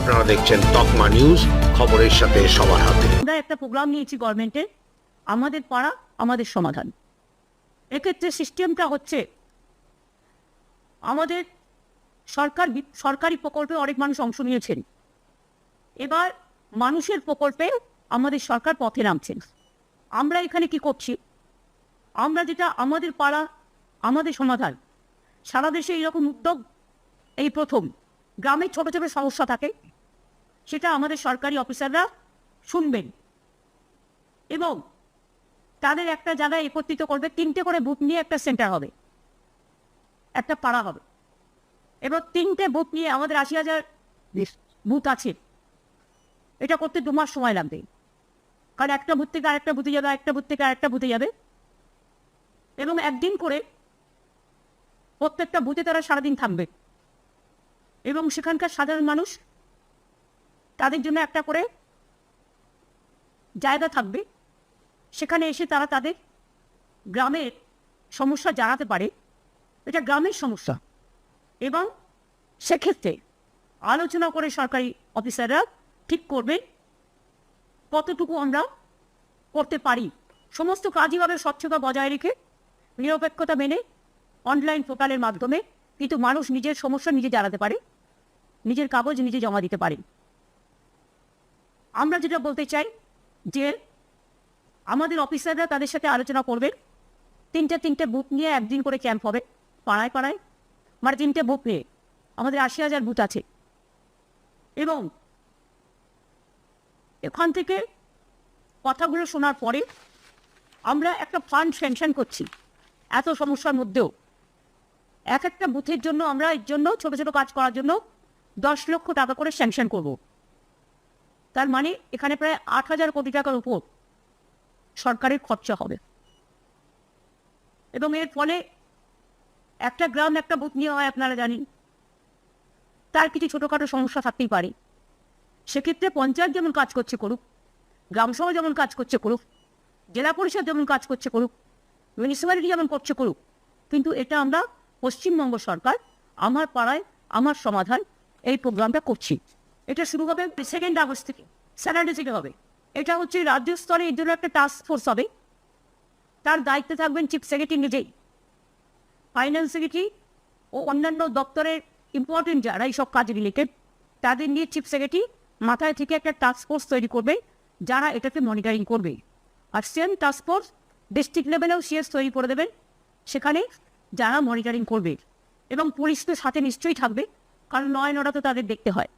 আপনারা দেখছেন তকমা নিউজ, খবরের সাথে সবার হাতে। আমরা একটা প্রোগ্রাম নিয়েছি গভর্নমেন্টের, আমাদের পাড়া আমাদের সমাধান। এক্ষেত্রে সিস্টেমটা হচ্ছে আমাদের সরকারি প্রকল্পে অনেক মানুষ অংশ নিয়েছেন। এবার মানুষের প্রকল্পে আমাদের সরকার পথে নামছেন। আমরা এখানে কি করছি, আমরা যেটা আমাদের পাড়া আমাদের সমাধান, সারা দেশে এইরকম উদ্যোগ এই প্রথম। গ্রামে ছোট ছোট সমস্যা থাকে, সেটা আমাদের সরকারি অফিসাররা শুনবেন এবং তাদের একটা জায়গায় একত্রিত করবে। 3টে করে বুথ নিয়ে একটা সেন্টার হবে, একটা পাড়া হবে। এবার 3টে বুথ নিয়ে আমাদের 80,000 বুথ আছে। এটা করতে 2 মাস সময় লাগবে, কারণ একটা বুথ থেকে আরেকটা বুথে যাবে, একটা বুথ থেকে আরেকটা বুথে যাবে। এবং একদিন করে প্রত্যেকটা বুথে তারা সারাদিন থাকবে এবং সেখানকার সাধারণ মানুষ, তাদের জন্য একটা করে জায়গা থাকবে, সেখানে এসে তারা তাদের গ্রামের সমস্যা জানাতে পারে। এটা গ্রামের সমস্যা এবং সেক্ষেত্রে আলোচনা করে সরকারি অফিসাররা ঠিক করবে কতটুকু আমরা করতে পারি। সমস্ত কাজই হবে স্বচ্ছতা বজায় রেখে, নিরপেক্ষতা মেনে, অনলাইন পোর্টালের মাধ্যমে, কিন্তু মানুষ নিজের সমস্যা নিজে জানাতে পারে, নিজের কাগজ নিজে জমা দিতে পারে। আমরা যেটা বলতে চাই যে আমাদের অফিসাররা তাদের সাথে আলোচনা করবে। 3টে বুথ নিয়ে একদিন করে ক্যাম্প হবে পাড়ায় পাড়ায়, মানে 3টে বুথ নিয়ে আমাদের 80,000 বুথ আছে। এবং এখান থেকে কথাগুলো শোনার পরে আমরা একটা ফান্ড স্যাংশন করছি। এত সমস্যার মধ্যেও এক একটা বুথের জন্য আমরা এর জন্য ছোট ছোট কাজ করার জন্য 10 লক্ষ টাকা করে স্যাংশন করব। তার মানে এখানে প্রায় 8,000 কোটি টাকার উপর সরকারের খরচা হবে। এবং এর ফলে একটা গ্রাম একটা বুথ নিয়ে হয়, আপনারা জানেন, তার কিছু ছোটোখাটো সমস্যা থাকতেই পারে। সেক্ষেত্রে পঞ্চায়েত যেমন কাজ করছে করুক, গ্রামসভা যেমন কাজ করছে করুক, জেলা পরিষদ যেমন কাজ করছে করুক, মিউনিসিপ্যালিটি যেমন করছে করুক, কিন্তু এটা আমরা পশ্চিমবঙ্গ সরকার আমার পাড়ায় আমার সমাধান এই প্রোগ্রামটা করছি। এটা শুরু হবে 2 আগস্ট থেকে, স্যাটারডে থেকে হবে। এটা হচ্ছে রাজ্য স্তরে এর জন্য একটা টাস্ক ফোর্স হবে, তার দায়িত্বে থাকবেন চিফ সেক্রেটারি নিজেই, ফাইন্যান্স সেক্রেটারি ও অন্যান্য দপ্তরের ইম্পর্টেন্ট যারা এইসব কাজ রিলেটেড, তাদের নিয়ে চিফ সেক্রেটারি মাথায় থেকে একটা টাস্ক ফোর্স তৈরি করবে যারা এটাকে মনিটরিং করবে। আর সেম টাস্ক ফোর্স ডিস্ট্রিক্ট লেভেলেও সিএস তৈরি করে দেবেন, সেখানে যারা মনিটরিং করবে। এবং পুলিশ তো সাথে নিশ্চয়ই থাকবে, কারণ 9 তো তাদের দেখতে হয়।